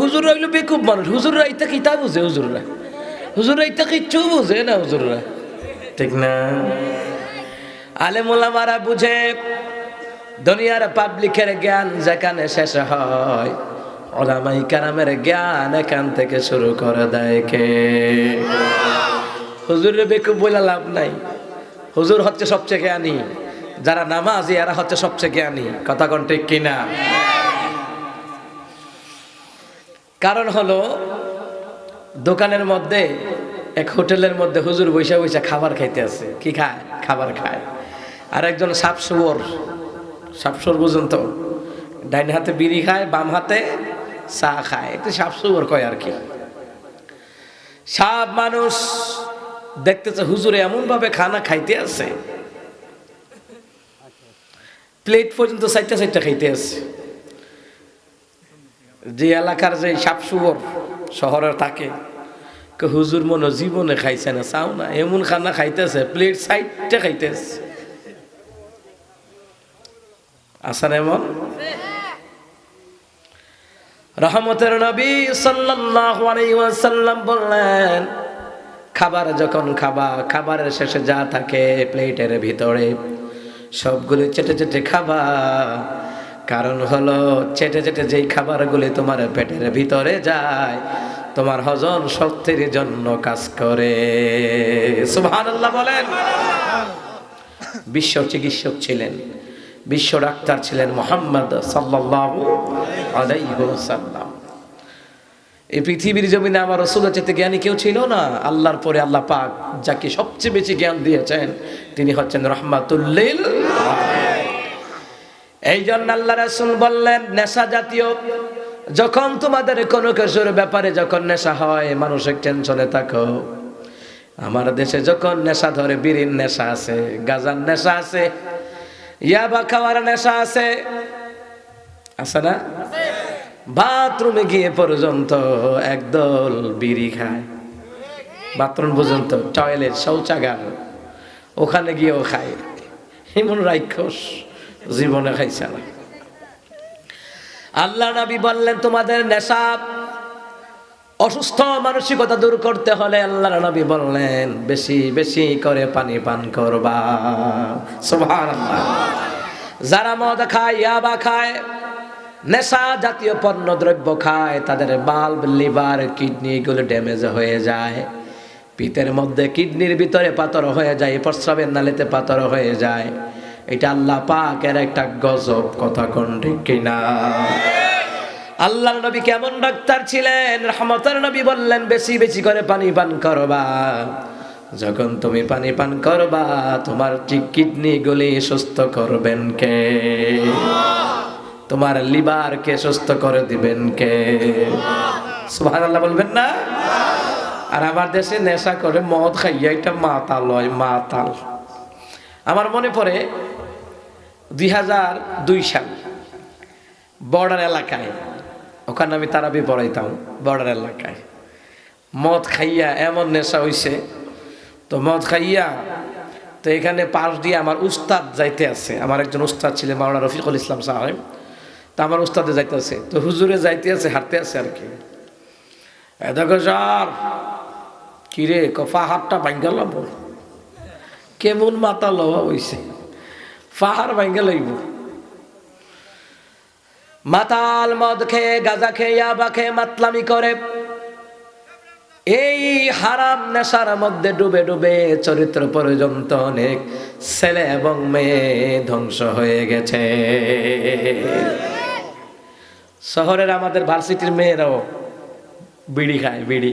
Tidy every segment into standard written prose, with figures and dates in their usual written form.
হুজুররা হইলো বেকুব মানুষ, হুজুররা ইতা কিতা বুঝে, হুজুররা ইতা কিচ্ছু বুঝে না, হুজুররা ঠিক না। আলেম ওলামারা বুঝে দুনিয়ার পাবলিকের জ্ঞান যেখানে শেষ হয়, ওলামায়ে কেরামের জ্ঞান এখান থেকে শুরু করে দেয় কে? হুজুরের বেকুব বলে লাভ নাই। হুজুর হচ্ছে সবচেয়ে জ্ঞানী, যারা নামাজি এরা হচ্ছে সবচেয়ে জ্ঞানী। কথা কোন ঠিক কিনা? কারণ হলো দোকানের মধ্যে, এক হোটেলের মধ্যে হুজুর বৈশা বৈশা খাবার খাইতে আছে। কি খায়? খাবার খায়। আর একজন সাপসুর বুঝুন তো, ডাইন হাতে বিড়ি খায়, বাম হাতে চা খায়, একটু সাপসুর কয় আর কি। সাপ মানুষ দেখতেছে হুজুরে এমন ভাবে খানা খাইতে আছে, প্লেট পর্যন্ত চারটা চারটা খাইতে আছে। যে এলাকার যে সাপসুর শহরের থাকে, হুজুর মনে জীবনে খাইছে না, চাও না, এমন খানা খাইতেছে, প্লেট সাইডটা খাইতেছে। আসান এমন রহমতের নবী সাল্লাল্লাহু আলাইহি ওয়াসাল্লাম বললেন, খাবার যখন খাবা, খাবারের শেষে যা থাকে প্লেটের ভিতরে সবগুলো চেটে চেটে খাবা। কারণ হলো চেটে চেটে যেই খাবারগুলি তোমার পেটের ভিতরে যায়, তোমার হজম শক্তির জন্য কাজ করে। সুবহানাল্লাহ বলেন। বিশ্ব চিকিৎসক ছিলেন, বিশ্ব ডাক্তার ছিলেন মুহাম্মদ সাল্লাল্লাহু আলাইহি ওয়াসাল্লাম। এই পৃথিবীর জমিনে আমার রাসূলের চেয়ে জ্ঞানী কেউ ছিল না। আল্লাহর পরে আল্লাহ পাক যাকে সবচেয়ে বেশি জ্ঞান দিয়েছেন তিনি হচ্ছেন রাহমাতুল লিল আলামিন। এই জন্য আল্লাহ রাসূল বললেন, নেশা জাতীয় যখন তোমাদের কোনো কিছুর ব্যাপারে যখন নেশা হয়, মানসিক টেনশনে থাকো, আমার দেশে যখন নেশা ধরে, বিড়ির নেশা আছে, গাঁজার নেশা আছে, ইয়াবা খাওয়ার নেশা আছে, আছে না? বাথরুমে গিয়ে পর্যন্ত একদল বিড়ি খায়, বাথরুম পর্যন্ত, টয়লেট, শৌচাগার, ওখানে গিয়েও খায়। এমন রাক্ষস জীবনে খাইছে না। আল্লাহ নবী বললেন, তোমাদের নেশা অসুস্থ মানসিকতা দূর করতে হলে আল্লাহ নবী বললেন বেশি বেশি করে পানি পান করবা। সুবহানাল্লাহ। যারা মদ খায়, ইয়াবা খায়, নেশা জাতীয় পণ্য দ্রব্য খায়, তাদের বাল্ব, লিভার, কিডনি এগুলো ড্যামেজ হয়ে যায়। পিতের মধ্যে, কিডনির ভিতরে পাথর হয়ে যায়, প্রস্রাবের নালীতে পাথর হয়ে যায়। এটা আল্লাহ পাকের একটা গজব। কথা কোন ঠিক কিনা? আল্লাহর নবী কেমন ডাক্তার ছিলেন? রহমতের নবী বললেন বেশি বেশি করে পানি পান করবা। যখন তুমি পানি পান করবা, তোমার কিডনি গুলি সুস্থ করবেন কে? তোমার লিভার কে সুস্থ করে দিবেন কে? সুবহানাল্লাহ বলবেন না? আর আমার দেশে নেশা করে মদ খাইয়া এটা মাতাল হয়, মাতাল। আমার মনে পড়ে 2002 সাল বর্ডার এলাকায়, ওখানে আমি তারাবি পড়াইতাম, বর্ডার এলাকায় মদ খাইয়া এমন নেশা হইছে, তো মদ খাইয়া তো এখানে পাশ দিয়ে আমার উস্তাদ যাইতে আছে, আমার একজন উস্তাদ ছিলেন মাওলানা রফিকুল ইসলাম সাহেব, তো আমার উস্তাদে যাইতে আছে, তো হুজুরে যাইতে আছে, হাঁটতে আছে আর কি। দেখো স্যার, কিরে পাহাড়টা ভাঙ্গা লাভ, কেমন মাথা লওয়া হইছে, পাহাড় ভাঙ্গা লাইব। মাতাল মদ খেয়ে, গাঁজা খেয়ে, ইয়াবা খেয়ে মাতলামি করে, এই হারাম নেশার মধ্যে ডুবে ডুবে চরিত্র পর্যন্ত অনেক ছেলে এবং মেয়ে ধ্বংস হয়ে গেছে। শহরের আমাদের ভার্সিটির মেয়েরাও বিড়ি খায়, বিড়ি।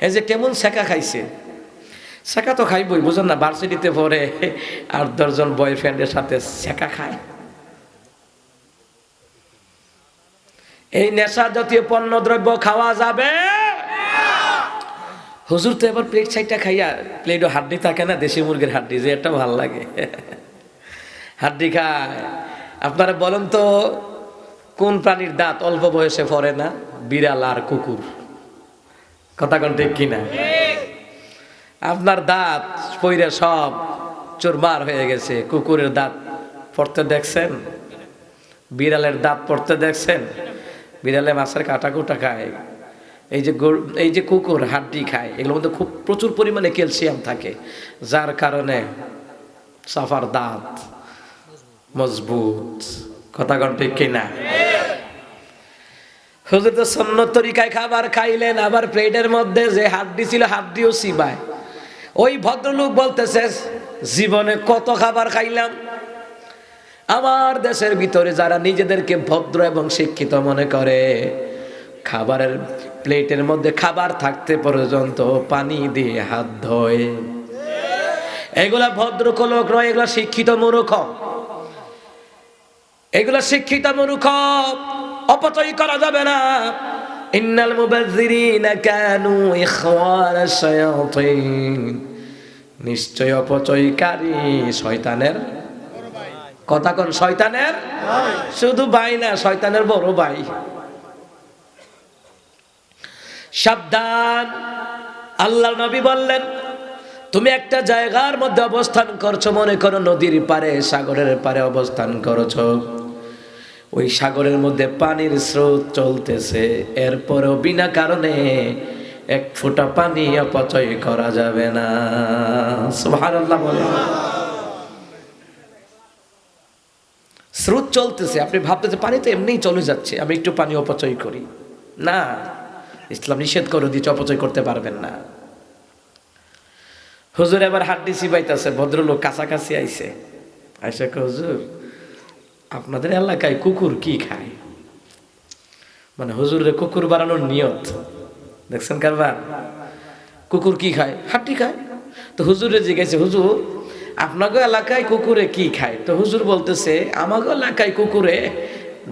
এই যে কেমন শেখা খাইছে, শেখা তো খাইবই, বুঝেন না? ভার্সিটিতে পড়ে 8-10 জন বয়ফ্রেন্ডের সাথে শেখা খায়। এই নেশা জাতীয় পণ্য দ্রব্য খাওয়া যাবে? হুজুর তো এবার প্লেট 6টা খাইয়া, প্লেটও হাড্ডি থাকে না, দেশি মুরগির হাড্ডি, যে একটা ভাল লাগে, হাড্ডি খায়। আপনারা বলেন তো কোন প্রাণীর দাঁত অল্প বয়সে পড়ে না? বিড়াল আর কুকুর। কথা কোন ঠিক কিনা? আপনার দাঁত পইরা সব চুরমার হয়ে গেছে, কুকুরের দাঁত পড়তে দেখছেন? বিড়ালের দাঁত পড়তে দেখছেন? বিড়ালে মাছের কাটা কুটা খায়, এই যে কুকুর হাড্ডি খায়, এগুলোর মধ্যে খুব প্রচুর পরিমাণে ক্যালসিয়াম থাকে, যার কারণে সাফার দাঁত মজবুত। কথা কোন ঠিক কিনা? হুজুর তো সুন্নত তরিকায় খাবার খাইলেন, আবার প্লেটের মধ্যে যে হাড্ডি ছিল হাড্ডিও চিবায়। ওই ভদ্রলোক বলতেছে জীবনে কত খাবার খাইলাম। আমার দেশের ভিতরে যারা নিজেদেরকে ভদ্র এবং শিক্ষিত মনে করে, খাবারের প্লেটের মধ্যে খাবার থাকতে পর্যন্ত পানি দিয়ে হাত ধোয়। এগুলা ভদ্র লোক নয়, এগুলা শিক্ষিত মূর্খ, এগুলা শিক্ষিত মূর্খ। অপচয় করা যাবে না। ইন্নাল মুবাযযিরিনা কানু ইখওয়ানাশ শায়াতিন, নিশ্চয় অপচয়কারী শয়তানের কথা কোন? শয়তানের শুধু ভাই না, শয়তানের বড় ভাই। সাবধান। আল্লাহর নবী বললেন, তুমি একটা জায়গার মধ্যে অবস্থান করছো, মনে করো নদীর পারে, সাগরের পারে অবস্থান করছো। ওই সাগরের মধ্যে পানির স্রোত চলতেছে, এরপরেও বিনা কারণে এক ফোঁটা পানি অপচয় করা যাবে না। সুবহানাল্লাহ বলেন। স্রোত চলতেছে, আপনি ভাবতেছে পানি তো এমনিই চলে যাচ্ছে, আমি একটু পানি অপচয় করি না। ইসলাম নিষেধ করে দিচ্ছে, অপচয় করতে পারবেন না। হুজুর এবার হাড্ডি চিবাইতেছে, ভদ্রলোক কাছাকাছি আইছে, আইসা কয়, হুজুর আপনাদের এলাকায় কুকুর কি খায়? মানে হুজুরের কুকুর বানানোর নিয়ত দেখছেন কারবার। কুকুর কি খায়? হাড্ডি খায়। তো হুজুরে জিজ্ঞাসা, হুজুর আপনাকে এলাকায় কুকুরে কি খায়? তো হুজুর বলতেছে, আমাকে এলাকায় কুকুরে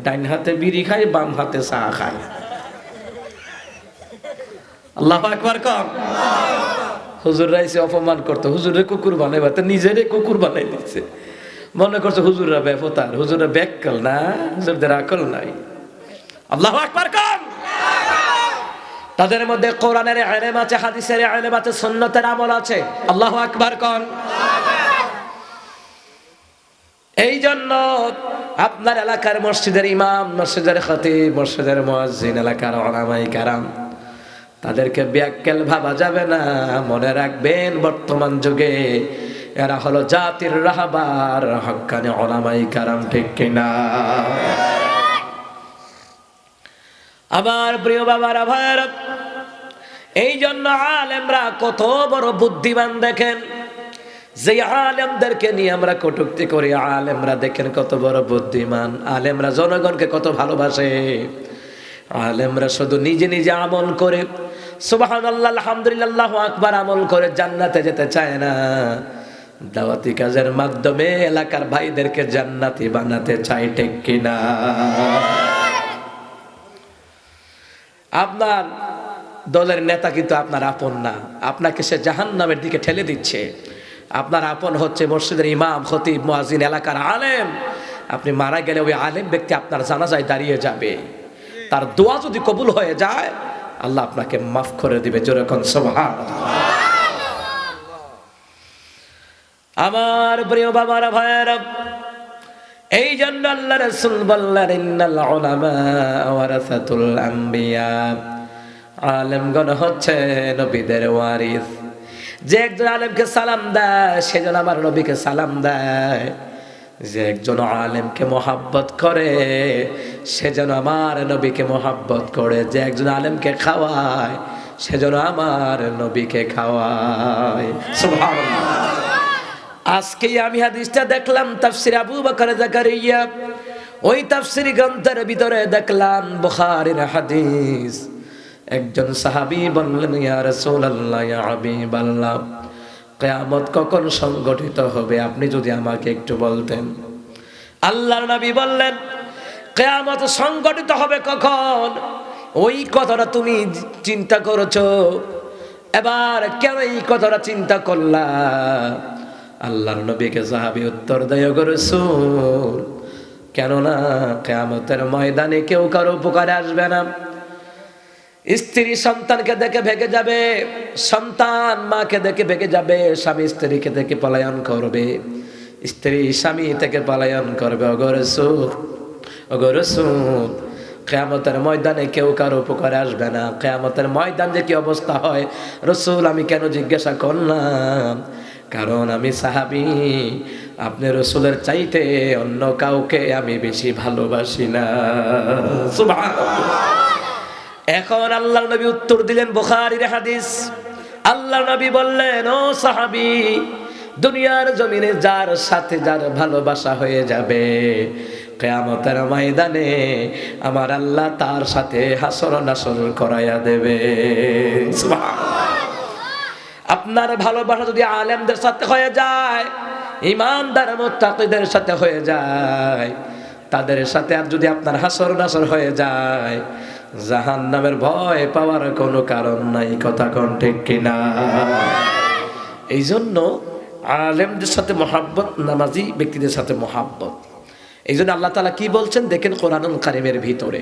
ডাইন হাতে বিড়ি খায়, বাম হাতে চা খায়। আল্লাহু আকবার কম। হুজুররা এসে অপমান করতো, হুজুরে কুকুর বানাইবা, তো নিজেরে কুকুর বানাই দিচ্ছে। মনে করছে হুজুররা বেফতার, হুজুররা ব্যাকল না, হুজুরদের আকল নাই। আল্লাহু আকবার কম। তাদের মধ্যে কোরআনের ইলম আছে, হাদিসের ইলম আছে, সুন্নতের আমল আছে। আল্লাহু আকবার কম। এই জন্য আপনার এলাকার মসজিদের ইমাম, মসজিদের খতিব, মসজিদের মুয়াজ্জিন, এলাকার উলামায়ে কেরাম, তাদেরকে ব্যাকল ভাবা যাবে না। মনে রাখবেন, বর্তমান যুগে এরা হলো জাতির রাহবার, হক্কানি উলামায়ে কেরাম, ঠিক কিনা? আমার প্রিয় বাবারা, ভাইরা, এই জন্য আলেমরা কত বড় বুদ্ধিমান দেখেন। যে আলেমদেরকে নিয়ে আমরা কটূক্তি করি, আলেমরা দেখেন কত বড় বুদ্ধিমান। আলেমরা জনগণকে কত ভালোবাসে। আলেমরা শুধু নিজে নিজে আমল করে, সুবহানাল্লাহ, আলহামদুলিল্লাহ, আল্লাহু আকবার আমল করে জান্নাতে যেতে চায় না। দাওয়াতি কাজের মাধ্যমে এলাকার ভাইদেরকে জান্নাতি বানাতে চায়, ঠিক কিনা? আপনার দলের নেতা কিন্তু আপনার আপন না, আপনাকে সে জাহান্নামের দিকে ঠেলে দিচ্ছে। আপনার আপন হচ্ছে মসজিদের ইমাম, খতিব, মুয়াজ্জিন, এলাকার আলেম। আপনি মারা গেলে ওই আলেম ব্যক্তি আপনার জানাজায় দাঁড়িয়ে যাবে। তার দোয়া যদি কবুল হয়ে যায়, আল্লাহ আপনাকে মাফ করে দিবে। জোরে কোন সুবহানাল্লাহ। আমার প্রিয় বাবারা, ভাইয়েরা, এই জন্য আল্লাহ রাসূল বললেন, ইন্নাল উলামা ওয়ারাসাতুল আম্বিয়া, আলেমগণ হচ্ছে নবীদের ওয়ারিস। যে একজন আলেমকে সালাম দেয়, সেজন আমার নবীকে সালাম দেয়। যে একজন আলেমকে মহাব্বত করে, সেজন আমার নবীকে মহাব্বত করে। যে একজন আলেমকে খাওয়ায়, সেজন আমার নবীকে খাওয়ায়। সুবহানাল্লাহ। আজকে আমি হাদিসটা দেখলাম তাফসীর আবু বকর জাকারিয়া, ওই তাফসীরি গ্রন্থের ভিতরে দেখলাম বুখারীর হাদিস। একজন সাহাবী বললেন, ইয়া রাসূলুল্লাহ, ইয়া হাবিবাল্লাহ, কিয়ামত কখন সংগঠিত হবে আপনি যদি আমাকে একটু বলতেন। আল্লাহর নবী বললেন, কিয়ামত সংগঠিত হবে কখন? ওই কথাটা তুমি চিন্তা করেছো, এবার কেন এই কথাটা চিন্তা করলা? আল্লাহর নবীকে সাহাবী উত্তর দেয়, গো রাসূল, কেননা কিয়ামতের ময়দানে কেউ কারো উপকারে আসবে না। স্ত্রী সন্তানকে দেখে ভেগে যাবে, সন্তান মাকে দেখে ভেগে যাবে, স্বামী স্ত্রীকে দেখে পলায়ন করবে, স্ত্রী স্বামী থেকে পলায়ন করবে। ওগো রাসূল, কিয়ামতের ময়দানে কেউ কারো উপকারে আসবে না। কিয়ামতের ময়দান যে কি অবস্থা হয় রাসূল আমি কেন জিজ্ঞাসা করলাম, কারণ আমি সাহাবী, আপনি রাসূলের চাইতে অন্য কাউকে আমি বেশি ভালোবাসি না। সুবহানাল্লাহ। এখন আল্লাহর নবী উত্তর দিলেন, বুখারীর হাদিস। আল্লাহর নবী বললেন, ও সাহাবী, দুনিয়ার জমিনে যার সাথে যার ভালোবাসা হয়ে যাবে, কিয়ামতের ময়দানে আমার আল্লাহ তার সাথে হাসর নাসর করাইয়া দেবে। সুবহানাল্লাহ। আপনার ভালোবাসা যদি আলেমদের সাথে হয়ে যায়, ইমানদার মুত্তাকিদের সাথে হয়ে যায়, তাদের সাথে আর যদি আপনার হাসর নাসর হয়ে যায়, জাহান্নামের ভয় পাওয়ার কোনো কারণ নাই। কথা কোন ঠিক কিনা? এই জন্য আলেমদের সাথে মহাব্বত, নামাজি ব্যক্তিদের সাথে মহাব্বত। এই জন্য আল্লাহ তাআলা কি বলছেন দেখেন কোরআনুল কারীমের ভিতরে,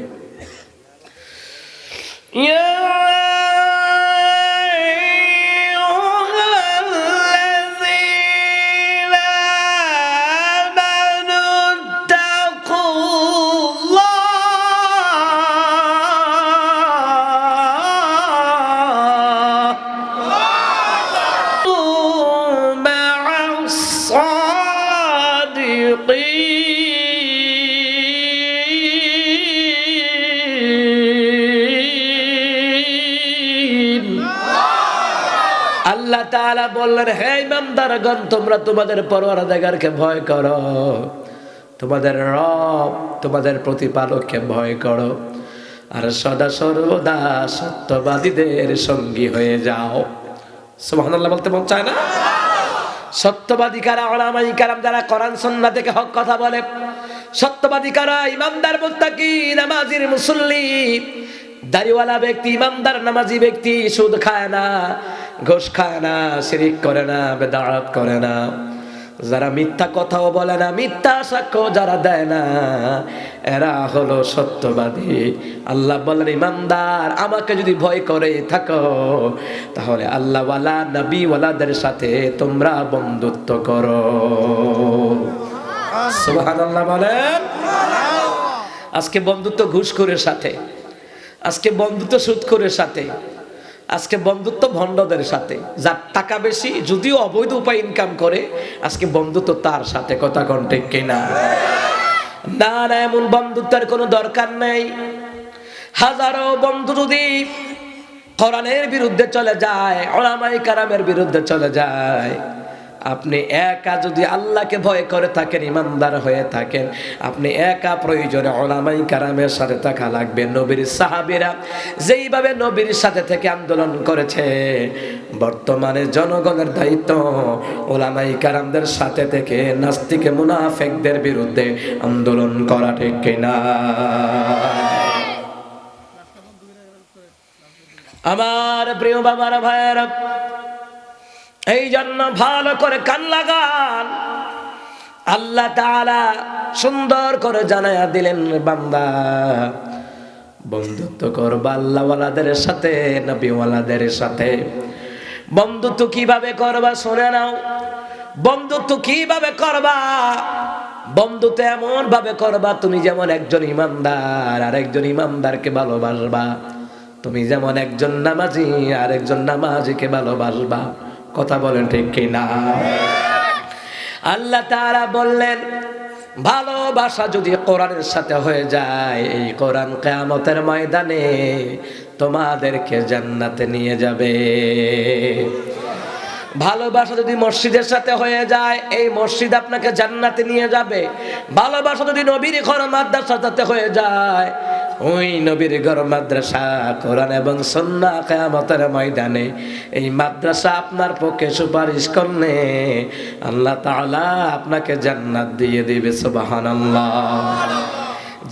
আল্লাহ তাআলা বললেন, হে ইমানদারগণ, তোমরা তোমাদের পরওয়ারদিগারকে ভয় করো, তোমাদের রব তোমাদের প্রতিপালককে ভয় করো, আর সদা সর্বদা সত্যবাদীদের সঙ্গী হয়ে যাও। সুবহানাল্লাহ বলতে মন চায় না? সত্যবাদী কারা? উলামায়ে কেরাম যারা কোরআন সুন্নাহ থেকে হক কথা বলে। সত্যবাদী কারা? ইমানদার মুত্তাকি, নামাজির মুসল্লি, দাড়িওয়ালা ব্যক্তি, ইমানদার নামাজি ব্যক্তি, সুদ খায় না, ঘুষ খায় না, শিরিক করে না, বেদাত করে না, যারা মিথ্যা কথাও বলে না, মিথ্যা সাক্ষ্য যারা দেয় না, এরা হলো সত্যবাদী। আল্লাহ বলেন, ইমানদার আমাকে যদি ভয় করে থাকো, তাহলে আল্লাহওয়ালা নবীওয়ালাদের সাথে তোমরা বন্ধুত্ব করো। সুবহানাল্লাহ বলেন। আজকে বন্ধুত্ব ঘুষখোরের সাথে, আজকে বন্ধুত্ব সুদখোরের সাথে, আজকে বন্ধুত্ব ভণ্ডদের সাথে। যার টাকা বেশি, যদিও অবৈধ উপায় ইনকাম করে, আজকে বন্ধুত্ব তার সাথে। কথা কোন ঠিক কিনা? না না, এমন বন্ধুত্বের কোনো দরকার নেই। হাজারো বন্ধু যদি কোরআনের বিরুদ্ধে চলে যায়, উলামায়ে কেরামের বিরুদ্ধে চলে যায়, আপনি একা যদি আল্লাহকে ভয় করে থাকেন, ইমানদার হয়ে থাকেন, আপনি একা প্রয়োজনে উলামায়ে কেরামের সাথে থাকা লাগবে। নবীর সাহাবীরা যেইভাবে নবীর সাথে থেকে আন্দোলন করেছে, বর্তমানে জনগণের দায়িত্ব উলামায়ে কেরামদের সাথে থেকে নাস্তিক মুনাফিকদের বিরুদ্ধে আন্দোলন করা। ঠিক কিনা? আমার প্রিয় বাবারা, ভাইয়েরা, এই জন্য ভালো করে কান লাগান। আল্লাহ তাআলা সুন্দর করে জানায়া দিলেন, বান্দা বন্ধুত্ব করবা আল্লাহওয়ালাদের সাথে, নবীওয়ালাদের সাথে। বন্ধুত্ব কিভাবে করবা শুনে নাও। বন্ধুত্ব কিভাবে করবা? বন্ধুত্ব এমন ভাবে করবা, তুমি যেমন একজন ইমানদার আর একজন ইমানদারকে ভালোবাসবা, তুমি যেমন একজন নামাজি আর একজন নামাজিকে ভালোবাসবা। কথা বলেন ঠিক কিনা? আল্লাহ তাআলা বললেন, ভালোবাসা যদি কোরআনের সাথে হয়ে যায়, এই কোরআন কিয়ামতের ময়দানে তোমাদেরকে জান্নাতে নিয়ে যাবে। ভালোবাসা যদি মসজিদের সাথে হয়ে যায়, এই মসজিদ আপনাকে জান্নাতে নিয়ে যাবে। ভালোবাসা যদি নবীর ঘর মাদ্রাসার সাথে হয়ে যায়, ওই নবীর ঘর মাদ্রাসা, কোরআন এবং সুন্নাহ কিয়ামতের ময়দানে এই মাদ্রাসা আপনার পক্ষে সুপারিশ করলে আল্লাহ তাআলা আপনাকে জান্নাত দিয়ে দিবে। সুবহানাল্লাহ।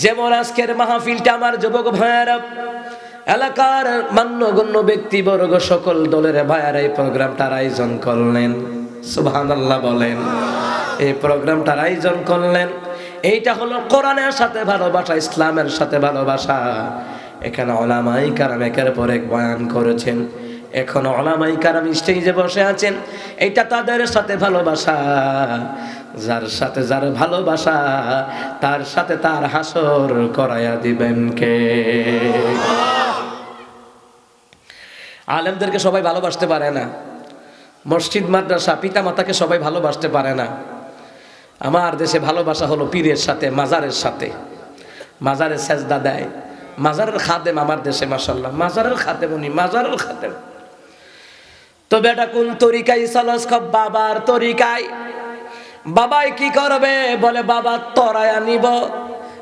যেমন আজকের মাহফিলটা আমার যুবক ভাইয়েরা, এলাকার মান্যগণ্য ব্যক্তিবর্গ, সকল দলের ভাইয়েরা এই প্রোগ্রামটার আয়োজন করলেন। সুবহানাল্লাহ বলেন। এই প্রোগ্রামটার আয়োজন করলেন, এইটা হলো কোরআনের সাথে ভালোবাসা, ইসলামের সাথে ভালোবাসা। এখানে উলামায়ে কেরাম একের পর এক বয়ান করেছেন, এখন উলামায়ে কেরাম স্টেজে বসে আছেন, এটা তাদের সাথে ভালোবাসা। যার সাথে যার ভালোবাসা তার সাথে তার হাসর করায়া দিবেন কে? আলেমদেরকে সবাই ভালোবাসতে পারে না, মসজিদ মাদ্রাসা পিতা মাতাকে সবাই ভালোবাসতে পারে না। আমার দেশে ভালোবাসা হলো পীরের সাথে, মাজারের সাথে। মাজারে সেজদা দেয়, মাজারের খাদেম আমার দেশে মাশাআল্লাহ, মাজারের খাদেম উনি, মাজারের খাদেম। তো বেটা কোন তরিকায় চলস? বাবার তরিকায়। বাবাই কি করবে? বলে বাবা তরায়া নিব,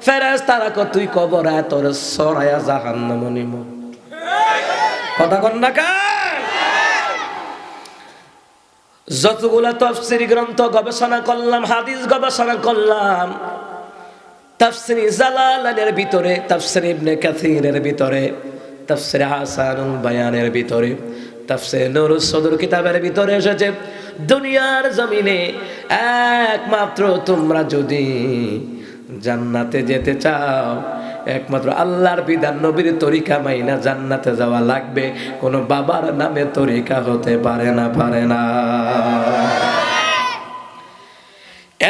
ফেরেশতারা কো তুই কবরায় তোর সরায়া জাহান্নামে নিব। কথা কন না কা? যতগুলা তাফসীর গ্রন্থ গবেষণা করলাম, হাদিস গবেষণা করলাম, তাফসীর জালালাইনের ভিতরে, তাফসীর ইবনে কাসিরের ভিতরে, তাফসীর হাসানুল বায়ানের ভিতরে, তাফসীর নুরুস সদর কিতাবের ভিতরে এসেছে, দুনিয়ার জমিনে একমাত্র তোমরা যদি জান্নাতে যেতে চাও, একমাত্র আল্লাহর বিধান নবীর তরিকা মাইনা জান্নাতে যাওয়া লাগবে। কোনো বাবার নামে তরিকা হতে পারে না, পারে না।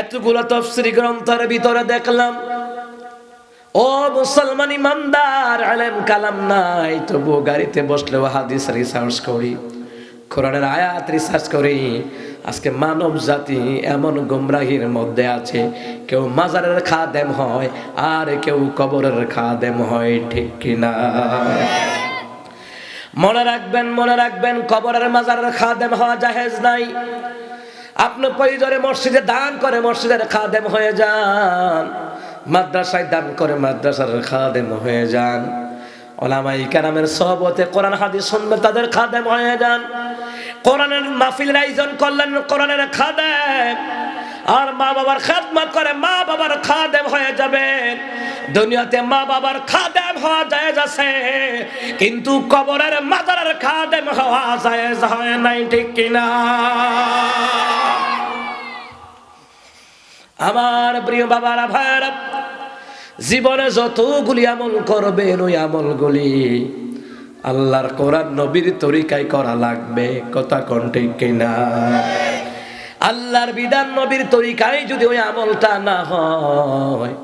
এতগুলো তাফসীর গ্রন্থের ভিতরে দেখলাম, ও মুসলমান ইমানদার, আলেম কালাম নাই, তবু গাড়িতে বসলেও হাদিস রিসার্চ করি, কোরআনের আয়াত রিসার্চ করি। আজকে মানব জাতি এমন গুমরাহির মধ্যে আছে, কেউ মাজারের খাদেম হয় আর কেউ কবরের খাদেম হয়, ঠিক কিনা? মনে রাখবেন, মনে রাখবেন, কবরের মাজারের খাদেম হওয়া জায়েজ নাই। আপনি প্রয়োজনে মসজিদে দান করে মসজিদের খাদেম হয়ে যান, মাদ্রাসায় দান করে মাদ্রাসার খাদেম হয়ে যান, ওলামাই কেরামের সহবতে কোরআন হাদিস শুনবেন, তাদের খাদেম হয়ে যান। কোরআনের মাহফিলের আয়োজন করলেন, কোরআনের খাদেম। আর মা বাবার খেদমত করে মা বাবার খাদেম হয়ে যাবেন। দুনিয়াতে মা বাবার খাদেম হওয়া জায়েজ আছে, কিন্তু কবরের মাজারের খাদেম হওয়া জায়েজ হয় নাই, ঠিক কিনা? আমার প্রিয় বাবারা, ভাইরা, জীবনে যতগুলি আমল করবেন ওই আমলগুলি আল্লাহর কোরআন নবীর তরিকায় করা লাগবে। কথা কোন ঠিক কিনা? আল্লাহর বিধান নবীর তরিকায় যদি ওই আমলটা না হয়,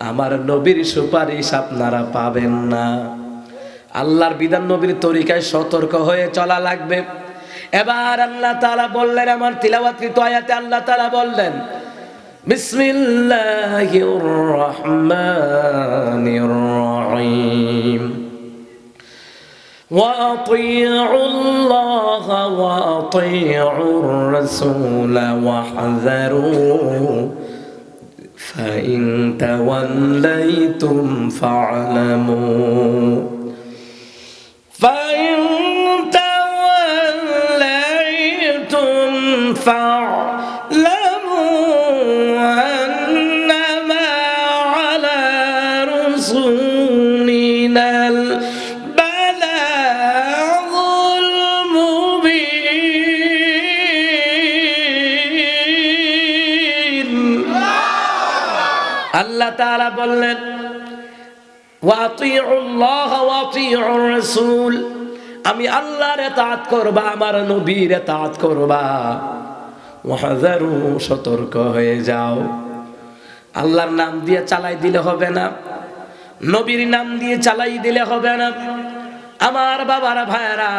আমার নবীর সুপারিশ আপনারা পাবেন না। আল্লাহর বিধান নবীর তরিকায় সতর্ক হয়ে চলা লাগবে। এবার আল্লাহ তাআলা বললেন, আমার তিলাওয়াতকৃত আয়াতে আল্লাহ তাআলা বললেন, বিসমিল্লাহির রহমানির রহিম, وأطيعوا الله وأطيعوا الرسول واحذروا فإن توليتم فاعلموا أنما على رسولنا البلاغ المبين। আল্লাহ তাআলা বললেন, ওয়াতিউ আল্লাহ ওয়াতিউ রাসূল, আমি আল্লাহর ইতাআত করবা, আমার নবীর ইতাআত করবা। ওয়াহযারু, সতর্ক হয়ে যাও। আল্লাহর নাম দিয়ে চালাই দিলে হবে না, নবীর নাম দিয়ে চালাই দিলে হবে না। আমার বাবারা, ভাইয়ারা,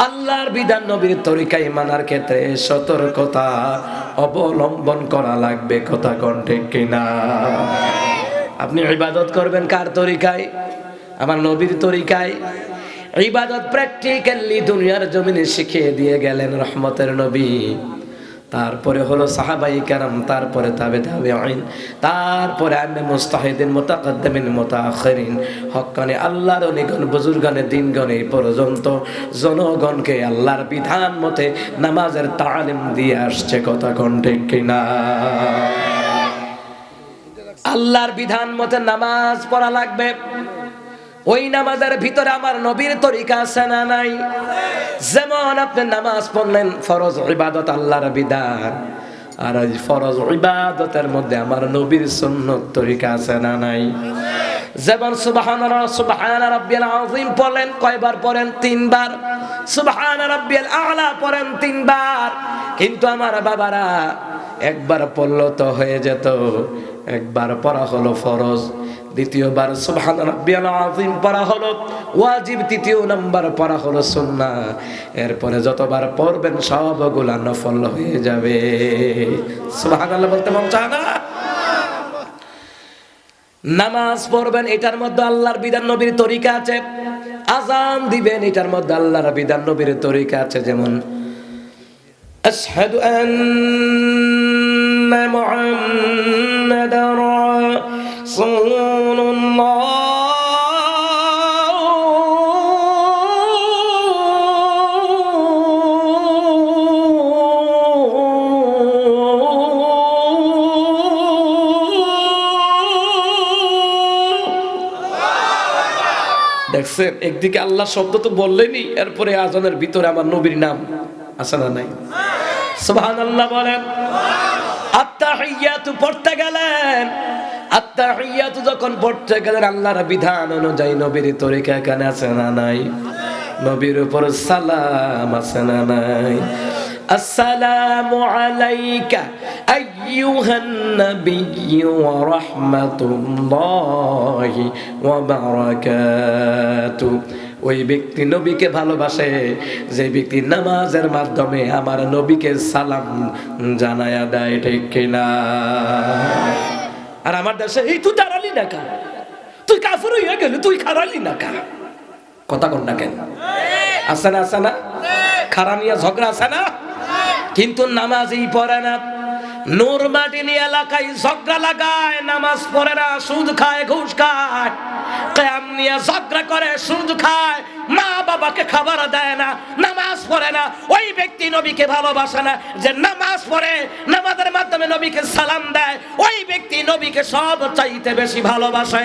আল্লাহর বিধান নবীর তরিকায় মানার ক্ষেত্রে সতর্কতা অবলম্বন করা লাগবে। কথা কোন ঠিক কিনা? আপনি ইবাদত করবেন কার তরিকায়? আমার নবীর তরিকায়। ইবাদত প্র্যাকটিক্যালি দুনিয়ার জমিনে শিখিয়ে দিয়ে গেলেন রহমতের নবী। তারপরে হলো সাহাবাই কেরাম, তারপরে তাবে তাবেঈন, তারপরে আইম্মে মুজতাহিদিন, মুতাকাদ্দিমিন, মুতাআখিরিন, হক্কানি আল্লাহর অলিগণ, বুজুর্গানে দিনগণ, এই পর্যন্ত জনগণকে আল্লাহর বিধান মতে নামাজের তালিম দিয়ে আসছে। কথা কোন ঠিক কিনা? আল্লাহর বিধান মতে নামাজ পড়া লাগবে। ওই নামাজের ভিতরে আমার নবীর তরিকা আছে না নাই? যেমন আপনি নামাজ পড়লেন, ফরজ ইবাদত আল্লাহর বিধান, আর ওই ফরজ ইবাদতের মধ্যে আমার নবীর সুন্নত তরিকা আছে না নাই? যেমন সুবহান রাব্বিয়াল আযীম পড়লেন, কয়বার পড়েন? 3 বার। সুবহান রাব্বিয়াল আ'লা পড়েন 3 বার। কিন্তু আমার বাবারা, একবার পড়লো তো হয়ে যেত, একবার পড়া হলো ফরজ, দ্বিতীয়বার সুবহান রাব্বিয়াল আযীম পড়া হলো ওয়াজিব, তৃতীয় নাম্বার পড়া হলো সুন্নাহ। এরপরে যতবার পড়বেন সবগুলা নফল হয়ে যাবে। সুবহানাল্লাহ বলতে মন চায় না? নামাজ পড়বেন, এটার মধ্যে আল্লাহর বিধান নবীর তরিকা আছে। আযান দিবেন, এটার মধ্যে আল্লাহর বিধান নবীর তরিকা আছে। যেমন আশহাদু আন্না মুহাম্মাদার রাসূলুল্লাহ, দেখছেন একদিকে আল্লাহ শব্দ তো বললেনই, এরপরে আজানের ভিতরে আমার নবীর নাম আছে না নাই? সুবহানাল্লাহ বলেন। আত্তাহিয়াতু পড়তে গেলেন, আত্তাহিয়াতু যখন পড়তে গেলেন আল্লাহর বিধান অনুযায়ী নবীর তরিকা এখানে আছে না নাই? নবীর উপর সালাম আছে না নাই? আসসালামু আলাইকা আইয়ুহান নাবিয়্যু ওয়া রাহমাতুল্লাহি ওয়া বারাকাতুহু। ওই ব্যক্তি নবীকে ভালোবাসে যে ব্যক্তি নামাজের মাধ্যমে আমার নবীকে সালাম জানায়া দেয়, ঠিক কিনা? আর আমার দেশে এই তুই দাঁড়ালি না কেন, তুই কাফির হয়ে গেলি, তুই খারালি না কেন, কথা কর না কেন? আছে না, আছে না? খারা নিয়ে ঝগড়া আছে না? কিন্তু নামাজই পড়ে না। নূরমাটিনী এলাকায় ঝগড়া লাগায়, নামাজ পড়ে না, সুদ খায়, ঘুষ খায়, কিয়াম নিয়ে ঝগড়া করে, সুদ খায়, মা বাবাকে খাবার দেয় না, নামাজ পড়ে না। ওই ব্যক্তি নবীকে ভালোবাসে না। যে নামাজ পড়ে, নামাজের মাধ্যমে নবীকে সালাম দেয়, ওই ব্যক্তি নবীকে সব চাইতে বেশি ভালোবাসে।